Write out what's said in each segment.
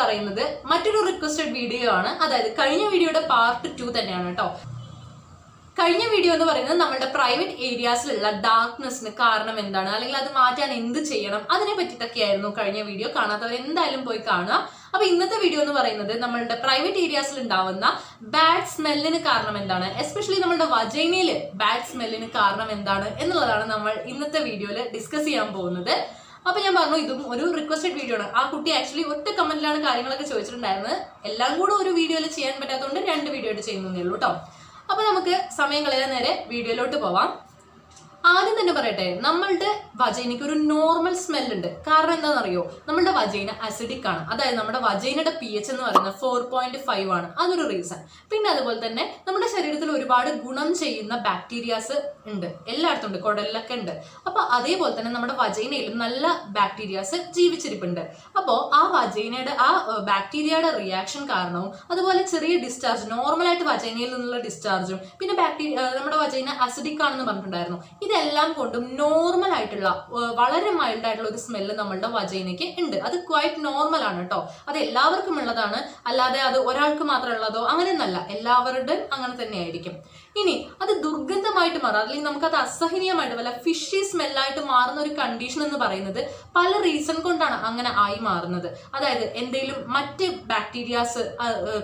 പറയുന്നത് മറ്റൊരു requested video ആണ്. അതായത് കഴിഞ്ഞ വീഡിയോയുടെ പാർട്ട് 2 തന്നെയാണ് കേട്ടോ. കഴിഞ്ഞ വീഡിയോ എന്ന് പറയുന്നത് നമ്മുടെ പ്രൈവറ്റ് ഏരിയാസിലുള്ള ഡാർക്ക്നെസ്സിന് കാരണം എന്താണ്, അല്ലെങ്കിൽ അത് മാറ്റാൻ എന്ത് ചെയ്യണം, അതിനെ പറ്റിയിട്ടൊക്കെയായിരുന്നു കഴിഞ്ഞ വീഡിയോ. കാണാത്തവർ എന്തായാലും പോയി കാണുക. അപ്പൊ ഇന്നത്തെ വീഡിയോ എന്ന് പറയുന്നത് നമ്മളുടെ പ്രൈവറ്റ് ഏരിയാസിൽ ഉണ്ടാവുന്ന ബാഡ് സ്മെല്ലിന് കാരണം എന്താണ്, എസ്പെഷ്യലി നമ്മുടെ വജൈനയിൽ ബാഡ് സ്മെല്ലിന് കാരണം എന്താണ് എന്നുള്ളതാണ് നമ്മൾ ഇന്നത്തെ വീഡിയോയിൽ ഡിസ്കസ് ചെയ്യാൻ പോകുന്നത്. അപ്പൊ ഞാൻ പറഞ്ഞു ഇതും ഒരു റിക്വസ്റ്റഡ് വീഡിയോ ആണ്. ആ കുട്ടി ആക്ച്വലി ഒറ്റ കമന്റിലാണ് കാര്യങ്ങളൊക്കെ ചോദിച്ചിട്ടുണ്ടായിരുന്നത്. എല്ലാം കൂടെ ഒരു വീഡിയോയിൽ ചെയ്യാൻ പറ്റാത്തതുകൊണ്ട് 2 വീഡിയോ ആയിട്ട് ചെയ്യുന്നേ ഉള്ളൂ കേട്ടോ. അപ്പൊ നമുക്ക് സമയം കളയാൻ നേരെ വീഡിയോയിലോട്ട് പോവാം. ആദ്യം തന്നെ പറയട്ടെ, നമ്മളുടെ വജൈനയ്ക്ക് ഒരു നോർമൽ സ്മെല്ലുണ്ട്. കാരണം എന്താണെന്നറിയോ, നമ്മളുടെ വജൈന അസിഡിക് ആണ്. അതായത് നമ്മുടെ വജൈനയുടെ pH എന്ന് പറയുന്നത് 4.5 ആണ്. അതൊരു റീസൺ. പിന്നെ അതുപോലെ തന്നെ നമ്മുടെ ശരീരത്തിൽ ഒരുപാട് ഗുണം ചെയ്യുന്ന ബാക്ടീരിയാസ് ഉണ്ട്, എല്ലായിടത്തും ഉണ്ട്, കുടലിലൊക്കെ ഉണ്ട്. അപ്പൊ അതേപോലെ തന്നെ നമ്മുടെ വജൈനയിലും നല്ല ബാക്ടീരിയാസ് ജീവിച്ചിരിപ്പുണ്ട്. അപ്പോൾ ആ വജൈനയുടെ ആ ബാക്ടീരിയയുടെ റിയാക്ഷൻ കാരണവും അതുപോലെ ചെറിയ ഡിസ്ചാർജ്, നോർമലായിട്ട് വജൈനയിൽ നിന്നുള്ള ഡിസ്ചാർജും, പിന്നെ നമ്മുടെ വജൈന അസിഡിക് ആണെന്ന് പറഞ്ഞിട്ടുണ്ടായിരുന്നു. ഇതെല്ലാം കൊണ്ടും നോർമൽ ആയിട്ടുള്ള വളരെ മൈൽഡ് ആയിട്ടുള്ള ഒരു സ്മെല്ല് നമ്മളുടെ വജൈനയ്ക്ക് ഉണ്ട്. അത് ക്വൈറ്റ് നോർമൽ ആണ് കേട്ടോ. അത് എല്ലാവർക്കും ഉള്ളതാണ്, അല്ലാതെ അത് ഒരാൾക്ക് മാത്രം ഉള്ളതോ അങ്ങനെയൊന്നല്ല, എല്ലാവരുടെയും അങ്ങനെ തന്നെ ആയിരിക്കും. ഇനി അത് ദുർഗന്ധമായിട്ട് മാറുക, അല്ലെങ്കിൽ നമുക്കത് അസഹനീയമായിട്ട് വല്ല ഫിഷി സ്മെല്ലായിട്ട് മാറുന്ന ഒരു കണ്ടീഷൻ എന്ന് പറയുന്നത് പല റീസൺ കൊണ്ടാണ് അങ്ങനെ ആയി മാറുന്നത്. അതായത് എന്തെങ്കിലും മറ്റ് ബാക്ടീരിയാസ്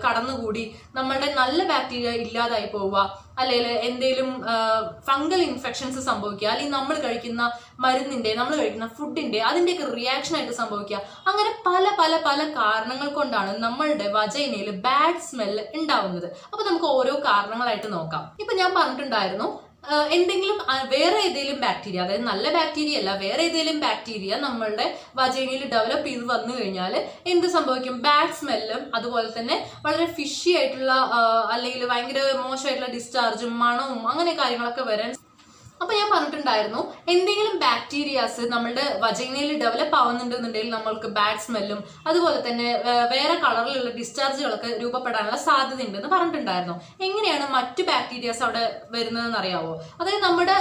കടന്നുകൂടി നമ്മളുടെ നല്ല ബാക്ടീരിയ ഇല്ലാതായി പോവുക, അല്ലെങ്കിൽ എന്തെങ്കിലും ഫംഗൽ ഇൻഫെക്ഷൻസ് സംഭവിക്കുക, അല്ലെങ്കിൽ നമ്മൾ കഴിക്കുന്ന മരുന്നിന്റെ, നമ്മൾ കഴിക്കുന്ന ഫുഡിന്റെ അതിന്റെയൊക്കെ റിയാക്ഷൻ ആയിട്ട് സംഭവിക്കുക. അങ്ങനെ പല പല പല കാരണങ്ങൾ കൊണ്ടാണ് നമ്മളുടെ വജൈനയിൽ ബാഡ് സ്മെല്ല് ഉണ്ടാവുന്നത്. അപ്പൊ നമുക്ക് ഓരോ കാരണങ്ങളായിട്ട് നോക്കാം. ഇപ്പൊ ഞാൻ പറഞ്ഞിട്ടുണ്ടായിരുന്നു, എന്തെങ്കിലും വേറെ ഏതെങ്കിലും ബാക്ടീരിയ, അതായത് നല്ല ബാക്ടീരിയ അല്ല, വേറെ ഏതെങ്കിലും ബാക്ടീരിയ നമ്മളുടെ വജൈനയിൽ ഡെവലപ്പ് ചെയ്ത് വന്നു കഴിഞ്ഞാൽ എന്ത് സംഭവിക്കും, ബാഡ് സ്മെല്ലും അതുപോലെ തന്നെ വളരെ ഫിഷി ആയിട്ടുള്ള അല്ലെങ്കിൽ ഭയങ്കര മോശമായിട്ടുള്ള ഡിസ്ചാർജും മണവും അങ്ങനെ കാര്യങ്ങളൊക്കെ വരാൻ. അപ്പൊ ഞാൻ പറഞ്ഞിട്ടുണ്ടായിരുന്നു, എന്തെങ്കിലും ബാക്ടീരിയാസ് നമ്മളുടെ വജൈനയിൽ ഡെവലപ്പ് ആവുന്നുണ്ടെന്നുണ്ടെങ്കിൽ നമ്മൾക്ക് ബാഡ് സ്മെല്ലും അതുപോലെ തന്നെ വേറെ കളറിലുള്ള ഡിസ്ചാർജുകളൊക്കെ രൂപപ്പെടാനുള്ള സാധ്യത ഉണ്ടെന്ന് പറഞ്ഞിട്ടുണ്ടായിരുന്നു. എങ്ങനെയാണ് മറ്റു ബാക്ടീരിയാസ് അവിടെ വരുന്നതെന്ന് അറിയാവോ? അതായത് നമ്മുടെ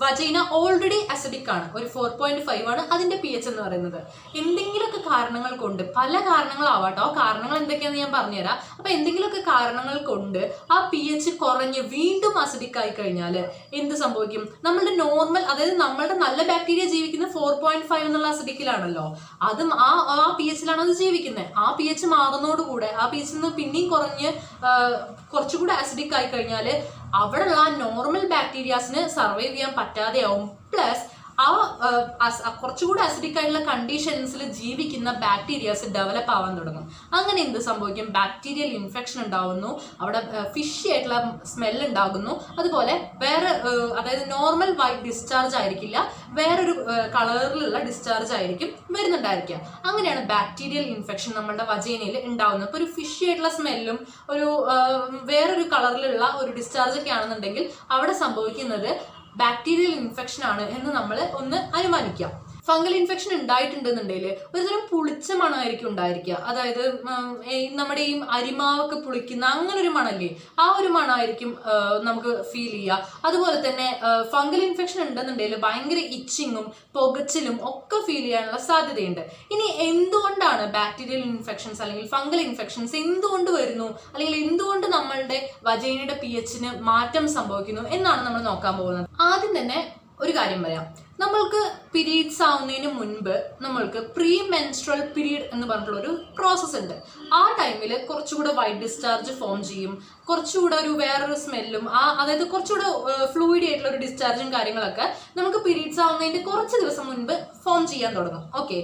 വജൈന ഓൾറെഡി അസിഡിക് ആണ്, ഒരു 4.5 ആണ് അതിന്റെ pH എന്ന് പറയുന്നത്. എന്തെങ്കിലുമൊക്കെ കാരണങ്ങൾ കൊണ്ട്, പല കാരണങ്ങളാവാട്ടോ, കാരണങ്ങൾ എന്തൊക്കെയാണെന്ന് ഞാൻ പറഞ്ഞുതരാം. അപ്പൊ എന്തെങ്കിലുമൊക്കെ കാരണങ്ങൾ കൊണ്ട് ആ pH കുറഞ്ഞ് വീണ്ടും അസിഡിക് ആയി കഴിഞ്ഞാൽ എന്ത് സംഭവിക്കും, നമ്മളുടെ നോർമൽ, അതായത് നമ്മളുടെ നല്ല ബാക്ടീരിയ ജീവിക്കുന്ന 4.5 എന്നുള്ള അസിഡിക്കിലാണല്ലോ, അതും ആ pH-ലാണ് അത് ജീവിക്കുന്നത്. ആ pH മാറുന്നതോടുകൂടെ ആ pH നിന്ന് പിന്നെയും കുറഞ്ഞ് കുറച്ചുകൂടെ അസിഡിക് ആയി കഴിഞ്ഞാൽ അവിടെയുള്ള നോർമൽ ബാക്ടീരിയാസിന് സർവൈവ് ചെയ്യാൻ പറ്റാതെയാവും. പ്ലസ് കുറച്ചുകൂടി അസിഡിക് ആയിട്ടുള്ള കണ്ടീഷൻസിൽ ജീവിക്കുന്ന ബാക്ടീരിയാസ് ഡെവലപ്പ് ആവാൻ തുടങ്ങും. അങ്ങനെ എന്ത് സംഭവിക്കും, ബാക്ടീരിയൽ ഇൻഫെക്ഷൻ ഉണ്ടാവുന്നു, അവിടെ ഫിഷി ആയിട്ടുള്ള സ്മെൽ ഉണ്ടാകുന്നു. അതുപോലെ വേറെ, അതായത് നോർമൽ വൈറ്റ് ഡിസ്ചാർജ് ആയിരിക്കില്ല, വേറൊരു കളറിലുള്ള ഡിസ്ചാർജ് ആയിരിക്കും വരുന്നുണ്ടായിരിക്കുക. അങ്ങനെയാണ് ബാക്ടീരിയൽ ഇൻഫെക്ഷൻ നമ്മുടെ വജൈനയിൽ ഉണ്ടാവുന്നത്. ഇപ്പോൾ ഒരു ഫിഷി ആയിട്ടുള്ള സ്മെല്ലും ഒരു വേറൊരു കളറിലുള്ള ഒരു ഡിസ്ചാർജ് ഒക്കെ ആണെന്നുണ്ടെങ്കിൽ അവിടെ സംഭവിക്കുന്നത് ബാക്ടീരിയൽ ഇൻഫെക്ഷൻ ആണ് എന്ന് നമ്മൾ ഒന്ന് അനുമാനിക്കാം. ഫംഗൽ ഇൻഫെക്ഷൻ ഉണ്ടായിട്ടുണ്ടെന്നുണ്ടെങ്കിൽ ഒരുതരം പുളിച്ച മണമായിരിക്കും ഉണ്ടായിരിക്കുക. അതായത് നമ്മുടെ ഈ അരിമാവൊക്കെ പുളിക്കുന്ന അങ്ങനെ ഒരു മണല്ലേ, ആ ഒരു മണമായിരിക്കും നമുക്ക് ഫീൽ ചെയ്യുക. അതുപോലെ തന്നെ ഫംഗൽ ഇൻഫെക്ഷൻ ഉണ്ടെന്നുണ്ടെങ്കിൽ ഭയങ്കര ഇച്ചിങ്ങും പുകച്ചിലും ഒക്കെ ഫീൽ ചെയ്യാനുള്ള സാധ്യതയുണ്ട്. ഇനി എന്തുകൊണ്ടാണ് ബാക്ടീരിയൽ ഇൻഫെക്ഷൻസ് അല്ലെങ്കിൽ ഫംഗൽ ഇൻഫെക്ഷൻസ് എന്തുകൊണ്ട് വരുന്നു, അല്ലെങ്കിൽ എന്തുകൊണ്ട് നമ്മളുടെ വജൈനയുടെ pH-ന് മാറ്റം സംഭവിക്കുന്നു എന്നാണ് നമ്മൾ നോക്കാൻ പോകുന്നത്. ആദ്യം തന്നെ ഒരു കാര്യം പറയാം, നമ്മൾക്ക് പീരീഡ്സ് ആവുന്നതിന് മുൻപ് നമ്മൾക്ക് പ്രീ മെൻസ്ട്രൽ പീരീഡ് എന്ന് പറഞ്ഞിട്ടുള്ള ഒരു പ്രോസസ്സ് ഉണ്ട്. ആ ടൈമിൽ കുറച്ചുകൂടെ വൈറ്റ് ഡിസ്ചാർജ് ഫോം ചെയ്യും, കുറച്ചുകൂടെ ഒരു വേറൊരു സ്മെല്ലും, അതായത് കുറച്ചുകൂടെ ഫ്ലൂയിഡ് ആയിട്ടുള്ള ഒരു ഡിസ്ചാർജും കാര്യങ്ങളൊക്കെ നമുക്ക് പീരീഡ്സ് ആവുന്നതിന്റെ കുറച്ച് ദിവസം മുൻപ് ഫോം ചെയ്യാൻ തുടങ്ങും. ഓക്കെ,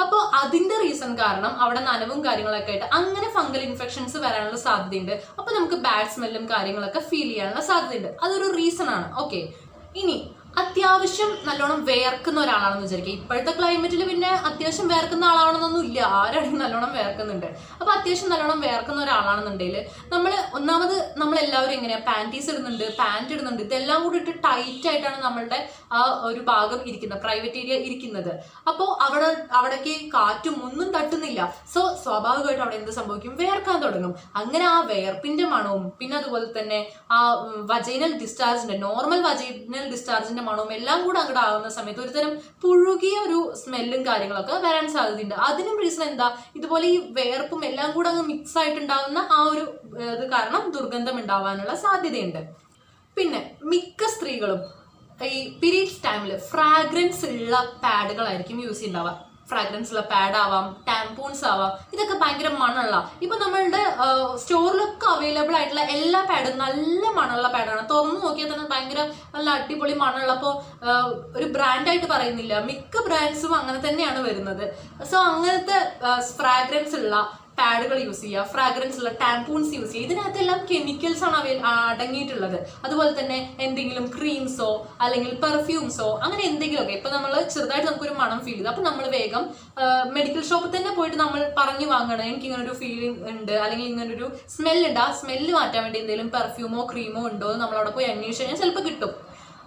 അപ്പോൾ അതിന്റെ റീസൺ കാരണം അവിടെ നനവും കാര്യങ്ങളൊക്കെ ആയിട്ട് അങ്ങനെ ഫംഗൽ ഇൻഫെക്ഷൻസ് വരാനുള്ള സാധ്യതയുണ്ട്. അപ്പോൾ നമുക്ക് ബാഡ് സ്മെല്ലും കാര്യങ്ങളൊക്കെ ഫീൽ ചെയ്യാനുള്ള സാധ്യതയുണ്ട്. അതൊരു റീസൺ ആണ്. ഓക്കെ, ഇനി അത്യാവശ്യം നല്ലോണം വേർക്കുന്ന ഒരാളാണെന്ന് വിചാരിക്കുക. ഇപ്പോഴത്തെ ക്ലൈമറ്റിൽ പിന്നെ അത്യാവശ്യം വേർക്കുന്ന ആളാണെന്നൊന്നും ഇല്ല, ആരാണെങ്കിൽ നല്ലോണം വേർക്കുന്നുണ്ട്. അപ്പൊ അത്യാവശ്യം നല്ലോണം വേർക്കുന്ന ഒരാളാണെന്നുണ്ടെങ്കിൽ നമ്മളെല്ലാവരും എങ്ങനെയാ പാൻറ്റീസ് ഇടുന്നുണ്ട്, പാൻറ് ഇടുന്നുണ്ട്, ഇതെല്ലാം കൂടി ഇട്ട് ടൈറ്റ് ആയിട്ടാണ് നമ്മളുടെ ആ ഒരു ഭാഗം ഇരിക്കുന്നത്, പ്രൈവറ്റ് ഏരിയ ഇരിക്കുന്നത്. അപ്പോൾ അവിടേക്ക് കാറ്റും ഒന്നും തട്ടുന്നില്ല. സോ സ്വാഭാവികമായിട്ട് അവിടെ എന്ത് സംഭവിക്കും, വേർക്കാൻ തുടങ്ങും. അങ്ങനെ ആ വേർപ്പിന്റെ മണവും പിന്നെ അതുപോലെ തന്നെ ആ വജൈനൽ ഡിസ്ചാർജിന്റെ, നോർമൽ വജൈനൽ ഡിസ്ചാർജിന്റെ ഗ്യാസിന്റെ മണവും എല്ലാം കൂടെ അങ്ങോട്ട് ആകുന്ന സമയത്ത് ഒരുതരം പുഴുകിയ ഒരു സ്മെല്ലും കാര്യങ്ങളൊക്കെ വരാൻ സാധ്യതയുണ്ട്. അതിനും റീസൺ എന്താ, ഇതുപോലെ ഈ വേർപ്പും എല്ലാം കൂടെ അങ്ങ് മിക്സ് ആയിട്ടുണ്ടാവുന്ന ആ ഒരു ഇത് കാരണം ദുർഗന്ധം ഉണ്ടാവാനുള്ള സാധ്യതയുണ്ട്. പിന്നെ മിക്ക സ്ത്രീകളും ഈ പീരീഡ്സ് ടൈമിൽ ഫ്രാഗ്രൻസ് ഉള്ള പാഡുകളായിരിക്കും യൂസ് ചെയ്യുന്നുണ്ടാവുക. ഫ്രാഗ്രൻസ് ഉള്ള പാഡ് ആവാം, ടാംപൂൺസ് ആവാം, ഇതൊക്കെ ഭയങ്കര മണമുള്ള, ഇപ്പൊ നമ്മളുടെ സ്റ്റോറിലൊക്കെ അവൈലബിൾ ആയിട്ടുള്ള എല്ലാ പാഡും നല്ല മണമുള്ള പാഡാണ്. തുറന്നു നോക്കിയാൽ തന്നെ ഭയങ്കര നല്ല അടിപൊളി മണമുള്ള. അപ്പോൾ ഒരു ബ്രാൻഡായിട്ട് പറയുന്നില്ല, മിക്ക ബ്രാൻഡ്സും അങ്ങനെ തന്നെയാണ് വരുന്നത്. സോ അങ്ങനത്തെ ഫ്രാഗ്രൻസ് ഉള്ള പാഡുകൾ യൂസ് ചെയ്യുക, ഫ്രാഗ്രൻസ് ഉള്ള ടാംപൂൺസ് യൂസ് ചെയ്യുക. ഇതിനകത്തെല്ലാം കെമിക്കൽസ് ആണ് അടങ്ങിയിട്ടുള്ളത്. അതുപോലെ തന്നെ എന്തെങ്കിലും ക്രീംസോ അല്ലെങ്കിൽ പെർഫ്യൂംസോ അങ്ങനെ എന്തെങ്കിലുമൊക്കെ, ഇപ്പൊ നമ്മൾ ചെറുതായിട്ട് നമുക്കൊരു മണം ഫീൽ ചെയ്തു, അപ്പൊ നമ്മൾ വേഗം മെഡിക്കൽ ഷോപ്പിൽ തന്നെ പോയിട്ട് നമ്മൾ പറഞ്ഞു വാങ്ങണം, എനിക്ക് ഇങ്ങനെ ഒരു ഫീലിംഗ് ഉണ്ട് അല്ലെങ്കിൽ ഇങ്ങനെ ഒരു സ്മെൽ ഉണ്ട്, ആ സ്മെല്ല് മാറ്റാൻ വേണ്ടി എന്തെങ്കിലും പെർഫ്യൂമോ ക്രീമോ ഉണ്ടോ എന്ന് നമ്മളവിടെ പോയി അന്വേഷിച്ച് കഴിഞ്ഞാൽ ചിലപ്പോൾ കിട്ടും.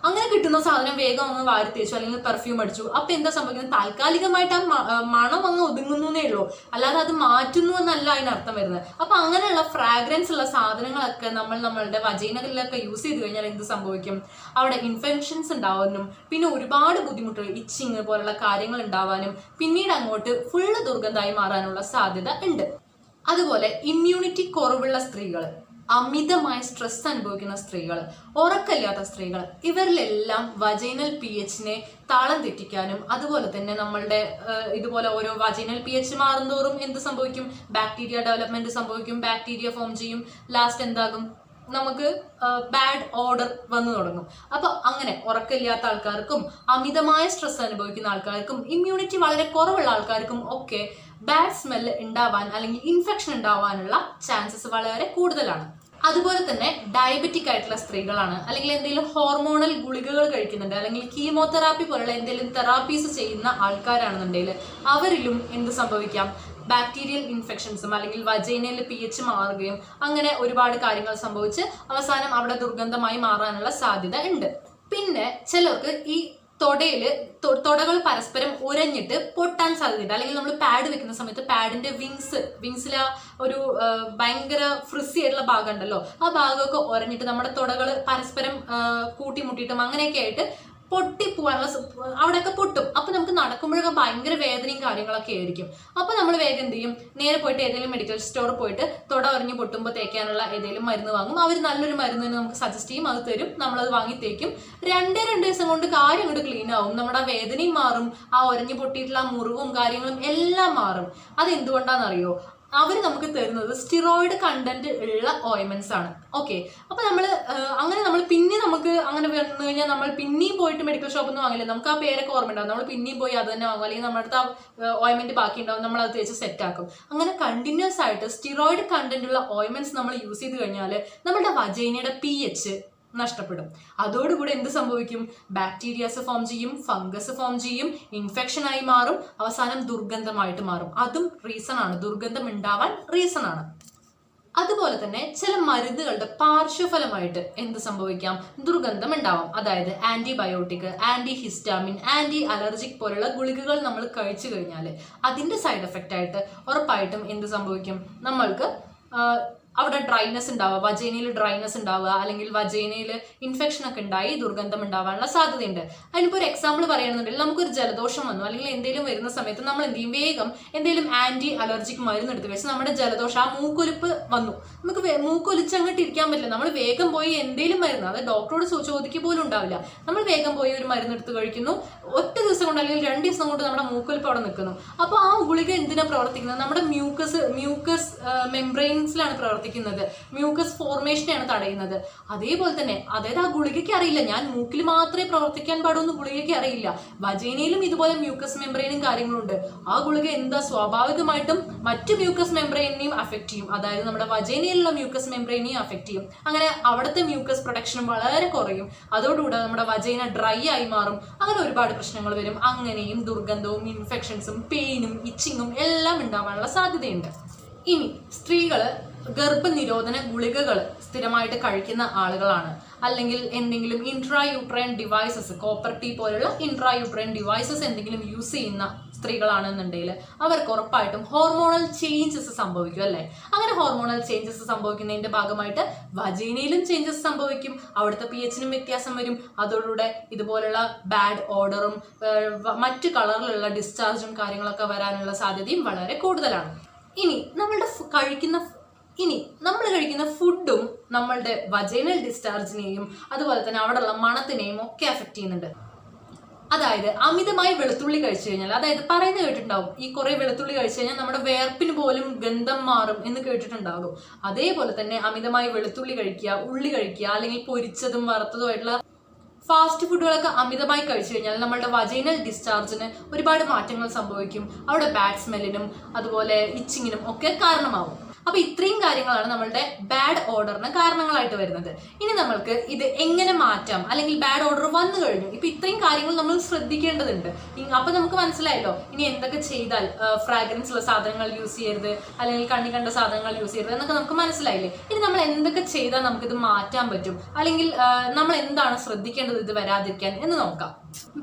അങ്ങനെ കിട്ടുന്ന സാധനം വേഗം അങ്ങ് വാരി തേച്ചു അല്ലെങ്കിൽ പെർഫ്യൂം അടിച്ചു. അപ്പൊ എന്താ സംഭവിക്കുന്നത്, താൽക്കാലികമായിട്ട് ആ മണം അങ്ങ് ഒതുങ്ങുന്നേ ഉള്ളൂ, അല്ലാതെ അത് മാറ്റുന്നു എന്നല്ല അതിനർത്ഥം വരുന്നത്. അപ്പൊ അങ്ങനെയുള്ള ഫ്രാഗ്രൻസ് ഉള്ള സാധനങ്ങളൊക്കെ നമ്മളുടെ വജൈനകളിലൊക്കെ യൂസ് ചെയ്ത് കഴിഞ്ഞാൽ എന്ത് സംഭവിക്കും, അവിടെ ഇൻഫെക്ഷൻസ് ഉണ്ടാവാനും പിന്നെ ഒരുപാട് ബുദ്ധിമുട്ടുകൾ, ഇച്ചിങ് പോലുള്ള കാര്യങ്ങൾ ഉണ്ടാവാനും പിന്നീട് അങ്ങോട്ട് ഫുള്ള് ദുർഗന്ധമായി മാറാനുള്ള സാധ്യത ഉണ്ട്. അതുപോലെ ഇമ്മ്യൂണിറ്റി കുറവുള്ള സ്ത്രീകൾ, അമിതമായ സ്ട്രെസ് അനുഭവിക്കുന്ന സ്ത്രീകൾ, ഉറക്കമില്ലാത്ത സ്ത്രീകൾ, ഇവരിലെല്ലാം വജൈനൽ pH-നെ താളം തെറ്റിക്കാനും അതുപോലെ തന്നെ നമ്മളുടെ ഇതുപോലെ ഓരോ വജൈനൽ pH മാറുന്തോറും എന്ത് സംഭവിക്കും, ബാക്ടീരിയ ഡെവലപ്മെന്റ് സംഭവിക്കും, ബാക്ടീരിയ ഫോം ചെയ്യും, ലാസ്റ്റ് എന്താകും, നമുക്ക് ബാഡ് ഓർഡർ വന്നു തുടങ്ങും. അപ്പൊ അങ്ങനെ ഉറക്കമില്ലാത്ത ആൾക്കാർക്കും അമിതമായ സ്ട്രെസ് അനുഭവിക്കുന്ന ആൾക്കാർക്കും ഇമ്മ്യൂണിറ്റി വളരെ കുറവുള്ള ആൾക്കാർക്കും ഒക്കെ ബാഡ് സ്മെല്ല് ഉണ്ടാവാൻ അല്ലെങ്കിൽ ഇൻഫെക്ഷൻ ഉണ്ടാവാനുള്ള ചാൻസസ് വളരെ കൂടുതലാണ്. അതുപോലെ തന്നെ ഡയബറ്റിക് ആയിട്ടുള്ള സ്ത്രീകളാണ്, അല്ലെങ്കിൽ എന്തെങ്കിലും ഹോർമോണൽ ഗുളികകൾ കഴിക്കുന്നുണ്ട്, അല്ലെങ്കിൽ കീമോതെറാപ്പി പോലുള്ള എന്തെങ്കിലും തെറാപ്പീസ് ചെയ്യുന്ന ആൾക്കാരാണെന്നുണ്ടെങ്കിൽ അവരിലും എന്ത് സംഭവിക്കാം, ബാക്ടീരിയൽ ഇൻഫെക്ഷൻസും അല്ലെങ്കിൽ വജൈനയിൽ pH മാറുകയും അങ്ങനെ ഒരുപാട് കാര്യങ്ങൾ സംഭവിച്ച് അവസാനം അവിടെ ദുർഗന്ധമായി മാറാനുള്ള സാധ്യത ഉണ്ട്. പിന്നെ ചിലർക്ക് ഈ തൊടകൾ പരസ്പരം ഉരഞ്ഞിട്ട് പൊട്ടാൻ സാധ്യതയുണ്ട്. അല്ലെങ്കിൽ നമ്മൾ പാഡ് വെക്കുന്ന സമയത്ത് പാഡിന്റെ വിങ്സിൽ ഒരു ഭയങ്കര ഫ്രിസി ആയിട്ടുള്ള ഭാഗം ഉണ്ടല്ലോ, ആ ഭാഗമൊക്കെ ഉരഞ്ഞിട്ട് നമ്മുടെ തൊടകൾ പരസ്പരം കൂട്ടിമുട്ടിയിട്ടും അങ്ങനെയൊക്കെ ആയിട്ട് പൊട്ടിപ്പോവാനുള്ള, അവിടെയൊക്കെ പൊട്ടും. അപ്പൊ നമുക്ക് നടക്കുമ്പോഴൊക്കെ ഭയങ്കര വേദനയും കാര്യങ്ങളൊക്കെ ആയിരിക്കും. അപ്പൊ നമ്മൾ വേഗം എന്ത് ചെയ്യും, നേരെ പോയിട്ട് ഏതെങ്കിലും മെഡിക്കൽ സ്റ്റോറിൽ പോയിട്ട് തൊട ഉരഞ്ഞ് പൊട്ടുമ്പോൾ തേക്കാനുള്ള ഏതെങ്കിലും മരുന്ന് വാങ്ങും. അവർ നല്ലൊരു മരുന്ന് തന്നെ നമുക്ക് സജസ്റ്റ് ചെയ്യും, അത് തരും, നമ്മളത് വാങ്ങി തേക്കും. 2 ദിവസം കൊണ്ട് കാര്യം അങ്ങോട്ട് ക്ലീൻ ആവും, നമ്മുടെ വേദനയും മാറും, ആ ഉരഞ്ഞു പൊട്ടിയിട്ടുള്ള ആ മുറിവും കാര്യങ്ങളും എല്ലാം മാറും. അത് എന്തുകൊണ്ടാണെന്നറിയോ, അവർ നമുക്ക് തരുന്നത് സ്റ്റിറോയിഡ് കണ്ടന്റ് ഉള്ള ഓയിൻമെന്റ്സ് ആണ്. ഓക്കെ, അപ്പൊ നമ്മൾ പിന്നെ നമുക്ക് അങ്ങനെ വന്നു കഴിഞ്ഞാൽ നമ്മൾ പിന്നെയും പോയിട്ട് മെഡിക്കൽ ഷോപ്പിൽ നിന്ന് വാങ്ങില്ല, നമുക്ക് ആ പേരൊക്കെ ഓർമ്മ ഉണ്ടാവും, നമ്മൾ പിന്നെയും പോയി അത് തന്നെ വാങ്ങും, അല്ലെങ്കിൽ നമ്മുടെ അടുത്ത് ആ ഓയിൻമെന്റ് ബാക്കി ഉണ്ടാവും, നമ്മൾ അത് തേച്ച് സെറ്റ് ആക്കും. അങ്ങനെ കണ്ടിന്യൂസ് ആയിട്ട് സ്റ്റിറോയിഡ് കണ്ടന്റ് ഉള്ള ഓയിൻമെന്റ്സ് നമ്മൾ യൂസ് ചെയ്ത് കഴിഞ്ഞാൽ നമ്മുടെ വജൈനയുടെ pH നഷ്ടപ്പെടും. അതോടുകൂടി എന്ത് സംഭവിക്കും, ബാക്ടീരിയാസ് ഫോം ചെയ്യും, ഫംഗസ് ഫോം ചെയ്യും, ഇൻഫെക്ഷൻ ആയി മാറും, അവസാനം ദുർഗന്ധമായിട്ട് മാറും. അതും റീസൺ ആണ്, ദുർഗന്ധം ഉണ്ടാവാൻ റീസൺ ആണ്. അതുപോലെ തന്നെ ചില മരുന്നുകളുടെ പാർശ്വഫലമായിട്ട് എന്ത് സംഭവിക്കാം, ദുർഗന്ധം ഉണ്ടാവാം. അതായത് antibiotic, anti histamine, anti allergic പോലുള്ള ഗുളികകൾ നമ്മൾ കഴിച്ചു കഴിഞ്ഞാൽ അതിന്റെ സൈഡ് എഫക്റ്റ് ആയിട്ട് ഉറപ്പായിട്ടും എന്ത് സംഭവിക്കും, നമ്മൾക്ക് അവിടെ ഡ്രൈനെസ് ഉണ്ടാവുക, വജൈനയിൽ ഡ്രൈനെസ് ഉണ്ടാവുക, അല്ലെങ്കിൽ വജൈനയിൽ ഇൻഫെക്ഷൻ ഒക്കെ ഉണ്ടായി ദുർഗന്ധം ഉണ്ടാവാനുള്ള സാധ്യതയുണ്ട്. അതിനിപ്പോൾ ഒരു എക്സാമ്പിൾ പറയുകയാണെന്നുണ്ടെങ്കിൽ, നമുക്കൊരു ജലദോഷം വന്നു അല്ലെങ്കിൽ എന്തെങ്കിലും വരുന്ന സമയത്ത് നമ്മൾ എന്ത് ചെയ്യും, വേഗം എന്തെങ്കിലും ആന്റി അലർജിക് മരുന്ന് എടുത്ത് വെച്ച് നമ്മുടെ ജലദോഷം, ആ മൂക്കൊലിപ്പ് വന്നു, നമുക്ക് മൂക്കൊലിച്ച് അങ്ങോട്ട് ഇരിക്കാൻ പറ്റില്ല, നമ്മൾ വേഗം പോയി എന്തെങ്കിലും മരുന്ന്, അത് ഡോക്ടറോട് ചോദിക്കുക പോലും ഉണ്ടാവില്ല, നമ്മൾ വേഗം പോയി ഒരു മരുന്ന് എടുത്ത് കഴിക്കുന്നു, ഒറ്റ ദിവസം കൊണ്ട് അല്ലെങ്കിൽ 2 ദിവസം കൊണ്ട് നമ്മുടെ മൂക്കൊലിപ്പ് അവിടെ നിൽക്കുന്നു. അപ്പോൾ ആ ഗുളിക എന്തിനാണ് പ്രവർത്തിക്കുന്നത്, നമ്മുടെ മ്യൂക്കസ് മെംബ്രെയിൻസിലാണ് പ്രവർത്തിക്കുന്നത്, മ്യൂക്കസ് ഫോർമേഷനെയാണ് തടയുന്നത്. അതേപോലെ തന്നെ അതായത് ആ ഗുളികയ്ക്ക് അറിയില്ല ഞാൻ മൂക്കിൽ മാത്രമേ പ്രവർത്തിക്കാൻ പാടുമെന്ന് ഗുളികയ്ക്ക് അറിയില്ല, വജൈനയിലും ഇതുപോലെ മ്യൂക്കസ് മെംബ്രെയിനും കാര്യങ്ങളുണ്ട്. ആ ഗുളിക എന്താ സ്വാഭാവികമായിട്ടും മറ്റു മ്യൂക്കസ് മെംബ്രെയിനെയും അഫക്ട് ചെയ്യും, അതായത് നമ്മുടെ വജൈനയിലുള്ള മ്യൂക്കസ് മെംബ്രെയിനെയും അഫക്ട് ചെയ്യും. അങ്ങനെ അവിടുത്തെ മ്യൂക്കസ് പ്രൊട്ടക്ഷനും വളരെ കുറയും, അതോടുകൂടെ നമ്മുടെ വജൈന ഡ്രൈ ആയി മാറും, അങ്ങനെ ഒരുപാട് പ്രശ്നങ്ങൾ വരും. അങ്ങനെയും ദുർഗന്ധവും ഇൻഫെക്ഷൻസും പെയിനും ഇച്ചിങ്ങും എല്ലാം ഉണ്ടാവാനുള്ള സാധ്യതയുണ്ട്. ഇനി സ്ത്രീകള് ഗർഭനിരോധന ഗുളികകൾ സ്ഥിരമായിട്ട് കഴിക്കുന്ന ആളുകളാണ്, അല്ലെങ്കിൽ എന്തെങ്കിലും ഇൻട്രായൂട്രൈൻ ഡിവൈസസ്, കോപ്പർ ടീ പോലുള്ള ഇൻട്രായൂട്രൈൻ ഡിവൈസസ് എന്തെങ്കിലും യൂസ് ചെയ്യുന്ന സ്ത്രീകളാണെന്നുണ്ടെങ്കിൽ അവർക്ക് ഉറപ്പായിട്ടും ഹോർമോണൽ ചേഞ്ചസ് സംഭവിക്കും അല്ലേ. അങ്ങനെ ഹോർമോണൽ ചേഞ്ചസ് സംഭവിക്കുന്നതിന്റെ ഭാഗമായിട്ട് വജൈനയിലും ചേഞ്ചസ് സംഭവിക്കും, അവിടുത്തെ pH നും വ്യത്യാസം വരും. അതോടുകൂടെ ഇതുപോലുള്ള ബാഡ് ഓർഡറും മറ്റു കളറിലുള്ള ഡിസ്ചാർജും കാര്യങ്ങളൊക്കെ വരാനുള്ള സാധ്യതയും വളരെ കൂടുതലാണ്. ഇനി നമ്മൾ കഴിക്കുന്ന ഫുഡും നമ്മളുടെ വജൈനൽ ഡിസ്ചാർജിനെയും അതുപോലെ തന്നെ അവിടെയുള്ള മണത്തിനെയും ഒക്കെ അഫക്റ്റ് ചെയ്യുന്നുണ്ട്. അതായത് അമിതമായി വെളുത്തുള്ളി കഴിച്ചു കഴിഞ്ഞാൽ, അതായത് പറയുന്നത് കേട്ടിട്ടുണ്ടാവും, ഈ കുറെ വെളുത്തുള്ളി കഴിച്ചു കഴിഞ്ഞാൽ നമ്മുടെ വേർപ്പിന് പോലും ഗന്ധം മാറും എന്ന് കേട്ടിട്ടുണ്ടാകും. അതേപോലെ തന്നെ അമിതമായി വെളുത്തുള്ളി കഴിക്കുക, ഉള്ളി കഴിക്കുക, അല്ലെങ്കിൽ പൊരിച്ചതും വറുത്തതുമായിട്ടുള്ള ഫാസ്റ്റ് ഫുഡുകളൊക്കെ അമിതമായി കഴിച്ചു കഴിഞ്ഞാൽ നമ്മളുടെ വജൈനൽ ഡിസ്ചാർജിന് ഒരുപാട് മാറ്റങ്ങൾ സംഭവിക്കും. അവിടെ ബാഡ് സ്മെല്ലിനും അതുപോലെ ഇച്ചിങ്ങിനും ഒക്കെ കാരണമാവും. അപ്പൊ ഇത്രയും കാര്യങ്ങളാണ് നമ്മളുടെ ബാഡ് ഓർഡറിന് കാരണങ്ങളായിട്ട് വരുന്നത്. ഇനി നമ്മൾക്ക് ഇത് എങ്ങനെ മാറ്റാം, അല്ലെങ്കിൽ ബാഡ് ഓർഡർ വന്നു കഴിഞ്ഞു, ഇപ്പൊ ഇത്രയും കാര്യങ്ങൾ നമ്മൾ ശ്രദ്ധിക്കേണ്ടതുണ്ട്. അപ്പൊ നമുക്ക് മനസ്സിലായല്ലോ ഇനി എന്തൊക്കെ ചെയ്താൽ ഫ്രാഗ്രൻസ് ഉള്ള സാധനങ്ങൾ യൂസ് ചെയ്യരുത്, അല്ലെങ്കിൽ കണ്ണി കണ്ട സാധനങ്ങൾ യൂസ് ചെയ്യരുത് എന്നൊക്കെ നമുക്ക് മനസ്സിലായില്ലേ. ഇനി നമ്മൾ എന്തൊക്കെ ചെയ്താൽ നമുക്കിത് മാറ്റാൻ പറ്റും, അല്ലെങ്കിൽ നമ്മൾ എന്താണ് ശ്രദ്ധിക്കേണ്ടത് ഇത് വരാതിരിക്കാൻ എന്ന് നോക്കാം.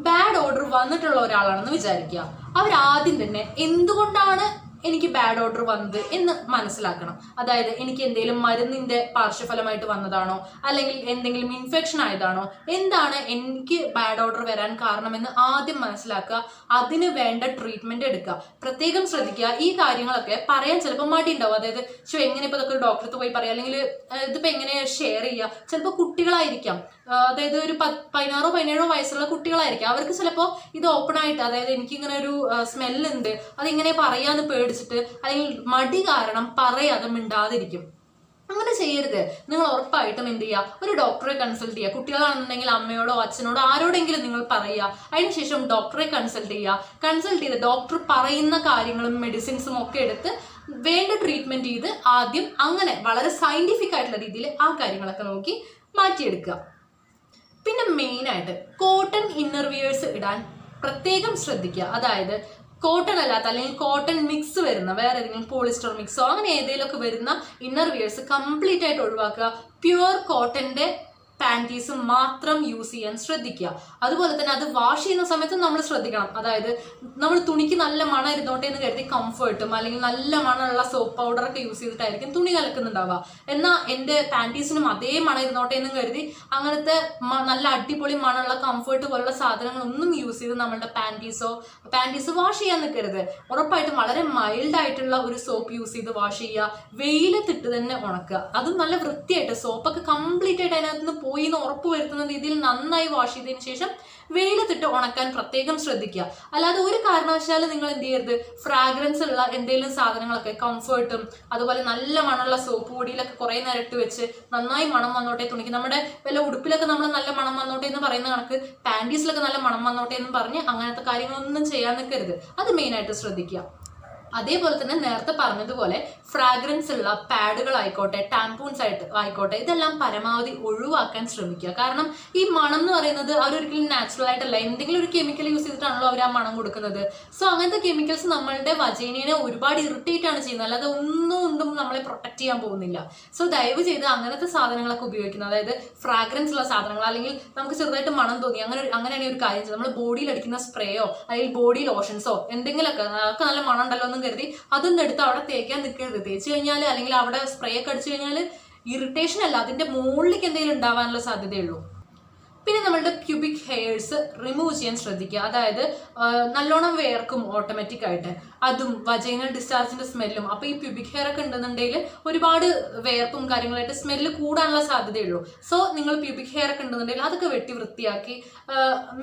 ബാഡ് ഓർഡർ വന്നിട്ടുള്ള ഒരാളാണെന്ന് വിചാരിക്കുക. അവരാദ്യം തന്നെ എന്തുകൊണ്ടാണ് എനിക്ക് ബാഡ് ഓർഡർ വന്നത് എന്ന് മനസ്സിലാക്കണം. അതായത് എനിക്ക് എന്തെങ്കിലും മരുന്നിന്റെ പാർശ്വഫലമായിട്ട് വന്നതാണോ, അല്ലെങ്കിൽ എന്തെങ്കിലും ഇൻഫെക്ഷൻ ആയതാണോ, എന്താണ് എനിക്ക് ബാഡ് ഓർഡർ വരാൻ കാരണമെന്ന് ആദ്യം മനസ്സിലാക്കുക. അതിന് വേണ്ട ട്രീറ്റ്മെന്റ് എടുക്കുക. പ്രത്യേകം ശ്രദ്ധിക്കുക. ഈ കാര്യങ്ങളൊക്കെ പറയാൻ ചിലപ്പോൾ മടി ഉണ്ടാവും. അതായത് എങ്ങനെ ഇപ്പൊ ഇതൊക്കെ ഡോക്ടർക്ക് പോയി പറയാം, അല്ലെങ്കിൽ ഇതിപ്പോ എങ്ങനെ ഷെയർ ചെയ്യുക. ചിലപ്പോൾ കുട്ടികളായിരിക്കാം, അതായത് ഒരു 16-17 വയസ്സുള്ള കുട്ടികളായിരിക്കും. അവർക്ക് ചിലപ്പോൾ ഇത് ഓപ്പൺ ആയിട്ട്, അതായത് എനിക്കിങ്ങനെ ഒരു സ്മെല്ലുണ്ട് അതിങ്ങനെ പറയാന്ന് പേടിച്ചിട്ട്, അല്ലെങ്കിൽ മടി കാരണം പറയാതെ മിണ്ടാതിരിക്കും. അങ്ങനെ ചെയ്യരുത്. നിങ്ങൾ ഉറപ്പായിട്ടും എന്ത് ചെയ്യുക, ഒരു ഡോക്ടറെ കൺസൾട്ട് ചെയ്യുക. കുട്ടികളാണെന്നുണ്ടെങ്കിൽ അമ്മയോടോ അച്ഛനോടോ ആരോടെങ്കിലും നിങ്ങൾ പറയുക. അതിനുശേഷം ഡോക്ടറെ കൺസൾട്ട് ചെയ്യുക. കൺസൾട്ട് ചെയ്ത് ഡോക്ടർ പറയുന്ന കാര്യങ്ങളും മെഡിസിൻസും ഒക്കെ എടുത്ത് വേണ്ട ട്രീറ്റ്മെന്റ് ചെയ്ത് ആദ്യം അങ്ങനെ വളരെ സയന്റിഫിക് ആയിട്ടുള്ള രീതിയിൽ ആ കാര്യങ്ങളൊക്കെ നോക്കി മാറ്റിയെടുക്കുക. പിന്നെ മെയിനായിട്ട് കോട്ടൺ ഇന്നർവിയേഴ്സ് ഇടാൻ പ്രത്യേകം ശ്രദ്ധിക്കുക. അതായത് കോട്ടൺ അല്ലാത്ത, അല്ലെങ്കിൽ കോട്ടൺ മിക്സ് വരുന്ന വേറെ ഏതെങ്കിലും പോളിസ്റ്റർ മിക്സോ അങ്ങനെ ഏതെങ്കിലുമൊക്കെ വരുന്ന ഇന്നർവിയേഴ്സ് കംപ്ലീറ്റ് ആയിട്ട് ഒഴിവാക്കുക. പ്യുവർ കോട്ടന്റെ പാൻറ്റീസ് മാത്രം യൂസ് ചെയ്യാൻ ശ്രദ്ധിക്കുക. അതുപോലെ തന്നെ അത് വാഷ് ചെയ്യുന്ന സമയത്ത് നമ്മൾ ശ്രദ്ധിക്കണം. അതായത് നമ്മൾ തുണിക്ക് നല്ല മണം ഇരുന്നോട്ടെ എന്ന് കരുതി കംഫർട്ടും അല്ലെങ്കിൽ നല്ല മണമുള്ള സോപ്പ് പൗഡറൊക്കെ യൂസ് ചെയ്തിട്ടായിരിക്കും തുണി കലക്കുന്നുണ്ടാവുക. എന്നാൽ എൻ്റെ പാൻറ്റീസിനും അതേ മണം ഇരുന്നോട്ടെ എന്ന് കരുതി അങ്ങനത്തെ നല്ല അടിപൊളി മണമുള്ള കംഫർട്ട് പോലുള്ള സാധനങ്ങളൊന്നും യൂസ് ചെയ്ത് നമ്മളുടെ പാൻറ്റീസ് വാഷ് ചെയ്യാൻ നിൽക്കരുത്. ഉറപ്പായിട്ടും വളരെ മൈൽഡ് ആയിട്ടുള്ള ഒരു സോപ്പ് യൂസ് ചെയ്ത് വാഷ് ചെയ്യുക. വെയിലത്തിട്ട് തന്നെ ഉണക്കുക. അതും നല്ല വൃത്തിയായിട്ട്, സോപ്പൊക്കെ കംപ്ലീറ്റ് ആയിട്ട് അതിനകത്ത് നിന്ന് പോയി എന്ന് ഉറപ്പ് വരുത്തുന്ന രീതിയിൽ നന്നായി വാഷ് ചെയ്തതിന് ശേഷം വെയിലത്തിട്ട് ഉണക്കാൻ പ്രത്യേകം ശ്രദ്ധിക്കുക. അല്ലാതെ ഒരു കാരണവശാലും നിങ്ങൾ എന്ത് ചെയ്യരുത്, ഫ്രാഗ്രൻസ് ഉള്ള എന്തെങ്കിലും സാധനങ്ങളൊക്കെ കംഫർട്ടും അതുപോലെ നല്ല മണമുള്ള സോപ്പ് പൊടിയിലൊക്കെ കുറെ നേരം ഇട്ട് വെച്ച് നന്നായി മണം വന്നോട്ടെ തുണിക്ക്, നമ്മുടെ വല്ല ഉടുപ്പിലൊക്കെ നമ്മൾ നല്ല മണം വന്നോട്ടെ എന്ന് പറയുന്ന കണക്ക് പാൻറ്റീസിലൊക്കെ നല്ല മണം വന്നോട്ടെ എന്ന് പറഞ്ഞ് അങ്ങനത്തെ കാര്യങ്ങളൊന്നും ചെയ്യാൻ നിൽക്കരുത്. അത് മെയിനായിട്ട് ശ്രദ്ധിക്കുക. അതേപോലെ തന്നെ നേരത്തെ പറഞ്ഞതുപോലെ ഫ്രാഗ്രൻസ് ഉള്ള പാഡുകളായിക്കോട്ടെ, ടാംപൂൺസ് ആയിക്കോട്ടെ, ഇതെല്ലാം പരമാവധി ഒഴിവാക്കാൻ ശ്രമിക്കുക. കാരണം ഈ മണം എന്ന് പറയുന്നത് അവരൊരിക്കലും നാച്ചുറൽ ആയിട്ടല്ല, എന്തെങ്കിലും ഒരു കെമിക്കൽ യൂസ് ചെയ്തിട്ടാണല്ലോ അവർ ആ മണം കൊടുക്കുന്നത്. സോ അങ്ങനത്തെ കെമിക്കൽസ് നമ്മളുടെ വജൈനയെ ഒരുപാട് ഇറിറ്റേറ്റ് ആണ് ചെയ്യുന്നത്, അല്ലാതെ ഒന്നും നമ്മളെ പ്രൊട്ടക്ട് ചെയ്യാൻ പോകുന്നില്ല. സോ ദയവ് ചെയ്ത് അങ്ങനത്തെ സാധനങ്ങളൊക്കെ ഉപയോഗിക്കുന്നത്, അതായത് ഫ്രാഗ്രൻസ് ഉള്ള സാധനങ്ങൾ, അല്ലെങ്കിൽ നമുക്ക് ചെറുതായിട്ട് മണം തോന്നി അങ്ങനെയാണെങ്കിൽ ഒരു കാര്യം ചെയ്ത് നമ്മൾ ബോഡിയിൽ അടിക്കുന്ന സ്പ്രേയോ അല്ലെങ്കിൽ ബോഡി ലോഷൻസോ എന്തെങ്കിലുമൊക്കെ നല്ല മണം ഉണ്ടല്ലോ എന്ന് കരുതി അതൊന്നും എടുത്ത് അവിടെ തേക്കാൻ നിൽക്കരുത്. തേച്ച് കഴിഞ്ഞാൽ അല്ലെങ്കിൽ അവിടെ സ്പ്രേ ഒക്കെ അടിച്ചു കഴിഞ്ഞാൽ ഇറിറ്റേഷൻ അല്ല, അതിന്റെ മുകളിലേക്ക് എന്തെങ്കിലും ഉണ്ടാവാനുള്ള സാധ്യതയുള്ളൂ. പിന്നെ നമ്മളുടെ പ്യൂബിക് ഹെയർസ് റിമൂവ് ചെയ്യാൻ ശ്രദ്ധിക്കുക. അതായത് നല്ലോണം വേർക്കും ഓട്ടോമാറ്റിക് ആയിട്ട്, അതും വജൈനൽ ഡിസ്ചാർജിന്റെ സ്മെല്ലും. അപ്പൊ ഈ പ്യൂബിക് ഹെയർ ഒക്കെ ഉണ്ടെന്നുണ്ടെങ്കിൽ ഒരുപാട് വേർപ്പും കാര്യങ്ങളായിട്ട് സ്മെല്ല് കൂടാനുള്ള സാധ്യതയുള്ളൂ. സോ നിങ്ങൾ പ്യൂബിക് ഹെയർ ഒക്കെ ഉണ്ടെന്നുണ്ടെങ്കിൽ അതൊക്കെ വെട്ടി വൃത്തിയാക്കി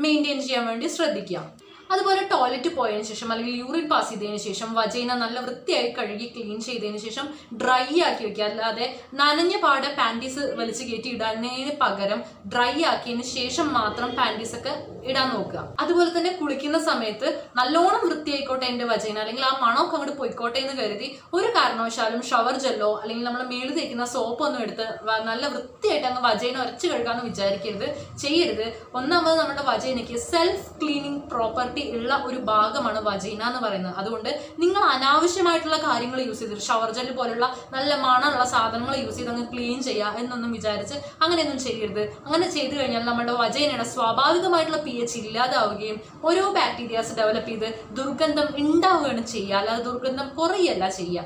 മെയിൻറ്റെയിൻ ചെയ്യാൻ വേണ്ടി ശ്രദ്ധിക്കുക. അതുപോലെ ടോയ്ലറ്റ് പോയതിനു ശേഷം അല്ലെങ്കിൽ യൂറിൻ പാസ് ചെയ്തതിന് ശേഷം വജൈന നല്ല വൃത്തിയായി കഴുകി ക്ലീൻ ചെയ്തതിന് ശേഷം ഡ്രൈ ആക്കി വെക്കുക. അല്ലാതെ നനഞ്ഞ പാടെ പാൻറ്റീസ് വലിച്ചു കയറ്റി ഇടാനതിന് പകരം ഡ്രൈ ആക്കിയതിന് ശേഷം മാത്രം പാൻറ്റീസ് ഒക്കെ ഇടാൻ നോക്കുക. അതുപോലെ തന്നെ കുളിക്കുന്ന സമയത്ത് നല്ലോണം വൃത്തിയായിക്കോട്ടെ എൻ്റെ വജൈന, അല്ലെങ്കിൽ ആ മണമൊക്കെ അങ്ങോട്ട് പോയിക്കോട്ടെ എന്ന് കരുതി ഒരു കാരണവശാലും ഷവർ ജെല്ലോ അല്ലെങ്കിൽ നമ്മൾ മേളിൽ തേക്കുന്ന സോപ്പ് ഒന്നും എടുത്ത് നല്ല വൃത്തിയായിട്ട് അങ്ങ് വജൈന ഉരച്ച് കഴുകാമെന്ന് വിചാരിക്കരുത്, ചെയ്യരുത്. ഒന്നാമത് നമ്മുടെ വജൈനയ്ക്ക് സെൽഫ് ക്ലീനിങ് പ്രോപ്പർട്ടി ക്വാളിറ്റി ഉള്ള ഒരു ഭാഗമാണ് വജൈന എന്ന് പറയുന്നത്. അതുകൊണ്ട് നിങ്ങൾ അനാവശ്യമായിട്ടുള്ള കാര്യങ്ങൾ യൂസ് ചെയ്തിട്ട് ഷവർ ജെൽ പോലുള്ള നല്ല മണമുള്ള സാധനങ്ങൾ യൂസ് ചെയ്ത് അങ്ങ് ക്ലീൻ ചെയ്യുക എന്നൊന്നും വിചാരിച്ച് അങ്ങനെയൊന്നും ചെയ്യരുത്. അങ്ങനെ ചെയ്തു കഴിഞ്ഞാൽ നമ്മുടെ വജൈനയുടെ സ്വാഭാവികമായിട്ടുള്ള pH ഇല്ലാതാവുകയും ഓരോ ബാക്ടീരിയാസ് ഡെവലപ്പ് ചെയ്ത് ദുർഗന്ധം ഉണ്ടാവുകയാണ് ചെയ്യുക, അല്ലാതെ ദുർഗന്ധം കുറയല്ല ചെയ്യുക.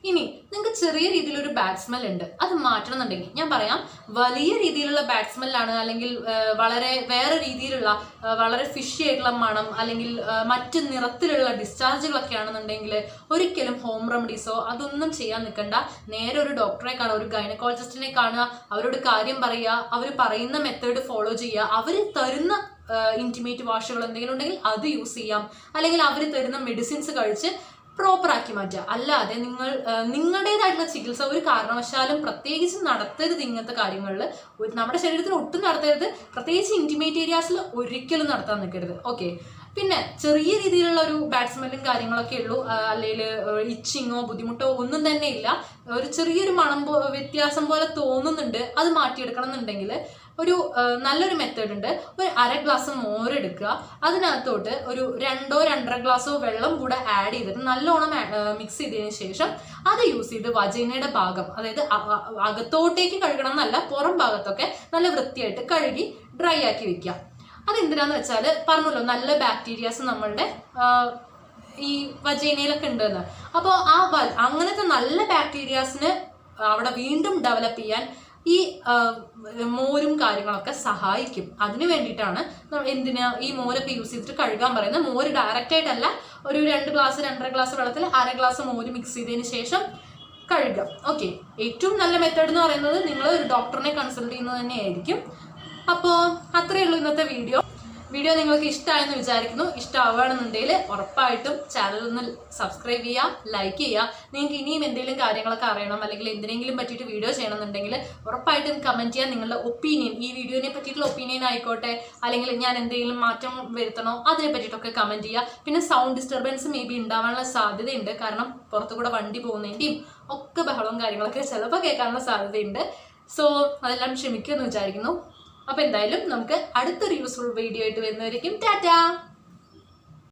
ഇനി നിങ്ങൾക്ക് ചെറിയ രീതിയിലൊരു ബാഡ് സ്മെൽ ഉണ്ട്, അത് മാറ്റണം എന്നുണ്ടെങ്കിൽ ഞാൻ പറയാം, വലിയ രീതിയിലുള്ള ബാഡ് സ്മെല്ലാണ് അല്ലെങ്കിൽ വളരെ വേറെ രീതിയിലുള്ള വളരെ ഫിഷി ആയിട്ടുള്ള മണം അല്ലെങ്കിൽ മറ്റ് നിറത്തിലുള്ള ഡിസ്ചാർജുകളൊക്കെ ആണെന്നുണ്ടെങ്കിൽ ഒരിക്കലും ഹോം റെമഡീസോ അതൊന്നും ചെയ്യാൻ നിൽക്കണ്ട. നേരെ ഒരു ഡോക്ടറെ കാണുക, ഒരു ഗൈനക്കോളജിസ്റ്റിനെ കാണുക, അവരോട് കാര്യം പറയുക, അവർ പറയുന്ന മെത്തേഡ് ഫോളോ ചെയ്യുക, അവർ തരുന്ന ഇൻറ്റിമേറ്റ് വാഷുകൾ എന്തെങ്കിലും ഉണ്ടെങ്കിൽ അത് യൂസ് ചെയ്യാം, അല്ലെങ്കിൽ അവർ തരുന്ന മെഡിസിൻസ് കഴിച്ച് പ്രോപ്പർ ആക്കി മാറ്റുക. അല്ലാതെ നിങ്ങളുടേതായിട്ടുള്ള ചികിത്സ ഒരു കാരണവശാലും പ്രത്യേകിച്ച് നടത്തരുത്. ഇങ്ങനത്തെ കാര്യങ്ങളിൽ നമ്മുടെ ശരീരത്തിൽ ഒട്ടും നടത്തരുത്, പ്രത്യേകിച്ച് ഇൻറ്റിമേറ്റ് ഏരിയാസിൽ ഒരിക്കലും നടത്താൻ നിൽക്കരുത്. ഓക്കെ, പിന്നെ ചെറിയ രീതിയിലുള്ള ഒരു ബാഡ് സ്മെല്ലും കാര്യങ്ങളൊക്കെ ഉള്ളൂ, അല്ലെങ്കിൽ ഇച്ചിങ്ങോ ബുദ്ധിമുട്ടോ ഒന്നും തന്നെ ഇല്ല. ഒരു ചെറിയൊരു മണം വ്യത്യാസം പോലെ തോന്നുന്നുണ്ട്, അത് മാറ്റിയെടുക്കണം എന്നുണ്ടെങ്കിൽ ഒരു നല്ലൊരു മെത്തേഡ് ഉണ്ട്. ഒരു 1/2 ഗ്ലാസ് മോരെടുക്കുക, അതിനകത്തോട്ട് ഒരു 2-2.5 ഗ്ലാസോ വെള്ളം കൂടെ ആഡ് ചെയ്തിട്ട് നല്ലോണം മിക്സ് ചെയ്തതിന് ശേഷം അത് യൂസ് ചെയ്ത് വജൈനയുടെ ഭാഗം, അതായത് അകത്തോട്ടേക്ക് കഴുകണം എന്നല്ല, പുറം ഭാഗത്തൊക്കെ നല്ല വൃത്തിയായിട്ട് കഴുകി ഡ്രൈ ആക്കി വെക്കുക. അതെന്തിനാന്ന് വെച്ചാൽ പറഞ്ഞല്ലോ, നല്ല ബാക്ടീരിയാസ് നമ്മളുടെ ഈ വജൈനയിലൊക്കെ ഉണ്ടെന്ന്. അപ്പോൾ അങ്ങനത്തെ നല്ല ബാക്ടീരിയാസിന് അവിടെ വീണ്ടും ഡെവലപ്പ് ചെയ്യാൻ ഈ മോരും കാര്യങ്ങളൊക്കെ സഹായിക്കും. അതിന് വേണ്ടിയിട്ടാണ് ഈ മോരൊക്കെ യൂസ് ചെയ്തിട്ട് കഴുകാൻ പറയുന്നത്. മോര് ഡയറക്റ്റ് ആയിട്ടല്ല, ഒരു 2-2.5 ഗ്ലാസ് വെള്ളത്തിൽ 1/2 ഗ്ലാസ് മോര് മിക്സ് ചെയ്തതിന് ശേഷം കഴുകാം. ഓക്കെ, ഏറ്റവും നല്ല മെത്തേഡ് എന്ന് പറയുന്നത് നിങ്ങൾ ഒരു ഡോക്ടറിനെ കൺസൾട്ട് ചെയ്യുന്നത് തന്നെയായിരിക്കും. അപ്പോൾ അത്രയേ ഉള്ളൂ ഇന്നത്തെ വീഡിയോ നിങ്ങൾക്ക് ഇഷ്ടമായെന്ന് വിചാരിക്കുന്നു. ഇഷ്ടമാവുകയാണെന്നുണ്ടെങ്കിൽ ഉറപ്പായിട്ടും ചാനൽ ഒന്ന് സബ്സ്ക്രൈബ് ചെയ്യുക, ലൈക്ക് ചെയ്യുക. നിങ്ങൾക്ക് ഇനിയും എന്തെങ്കിലും കാര്യങ്ങളൊക്കെ അറിയണം അല്ലെങ്കിൽ എന്തിനെങ്കിലും പറ്റിയിട്ട് വീഡിയോ ചെയ്യണമെന്നുണ്ടെങ്കിൽ ഉറപ്പായിട്ടും കമൻറ്റ് ചെയ്യുക. നിങ്ങളുടെ ഒപ്പീനിയൻ, ഈ വീഡിയോനെ പറ്റിയിട്ടുള്ള ഒപ്പീനിയൻ ആയിക്കോട്ടെ, അല്ലെങ്കിൽ ഞാൻ എന്തെങ്കിലും മാറ്റം വരുത്തണോ അതിനെ പറ്റിയിട്ടൊക്കെ കമൻറ്റ് ചെയ്യുക. പിന്നെ സൗണ്ട് ഡിസ്റ്റർബൻസ് മേ ബി ഉണ്ടാവാനുള്ള സാധ്യതയുണ്ട്, കാരണം പുറത്തുകൂടെ വണ്ടി പോകുന്നതിൻ്റെയും ഒക്കെ ബഹളവും കാര്യങ്ങളൊക്കെ ചിലപ്പോൾ കേൾക്കാനുള്ള സാധ്യതയുണ്ട്. സോ അതെല്ലാം ക്ഷമിക്കുമെന്ന് വിചാരിക്കുന്നു. അപ്പോൾ എന്തായാലും നമുക്ക് അടുത്തൊരു യൂസ്ഫുൾ വീഡിയോ ആയിട്ട് വരുന്നവരേക്കും ടാറ്റാ.